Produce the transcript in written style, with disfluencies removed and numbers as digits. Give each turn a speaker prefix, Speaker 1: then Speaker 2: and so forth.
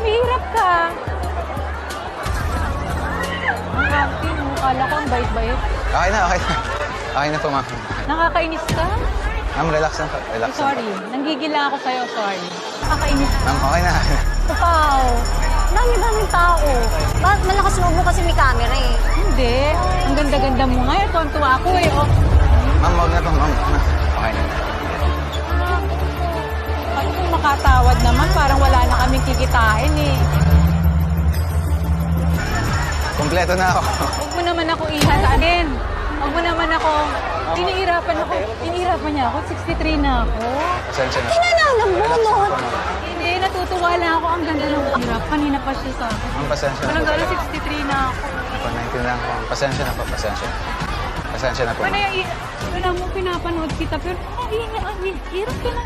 Speaker 1: Humihirap ka. Ang happy mo. Kala ko ang bait-bait.
Speaker 2: Okay na, okay na. Okay na po, ma'am.
Speaker 1: Nakakainis ka?
Speaker 2: Ma'am, relax lang po. Relax lang po.
Speaker 1: Sorry. Nanggigila ako sa'yo. Sorry. Nakakainis ka.
Speaker 2: Ma'am, okay na.
Speaker 3: Wow. Dami-daming tao. Bakit malakas loob mo kasi may camera eh?
Speaker 1: Hindi. Ang ganda-ganda mo nga. Tuwan-tuwa ako eh. Oh.
Speaker 2: Ma'am, huwag na po, ma'am. Okay na.
Speaker 1: Ano kung makatawad naman? Parang wala na kaming kikitain eh.
Speaker 2: Kompleto na ako.
Speaker 1: Huwag mo naman ako ihasanin. Huwag mo naman ako. Inihirapan ako. Inihirapan niya ako. 63 na ako.
Speaker 2: Pasensya na.
Speaker 3: Nananambunot.
Speaker 1: Hindi, natutuwa lang ako. Ang ganda ng hirap. Kanina pa siya sa akin.
Speaker 2: Ma'am, pasensya na
Speaker 1: Parang
Speaker 2: po.
Speaker 1: gano'n 63 na ako.
Speaker 2: Ako, naintindihan ko. Pasensya na po, pasensya. Pasensya na po.
Speaker 1: Ano yung, wala mo pinapanood kita, pero ang hirap ka na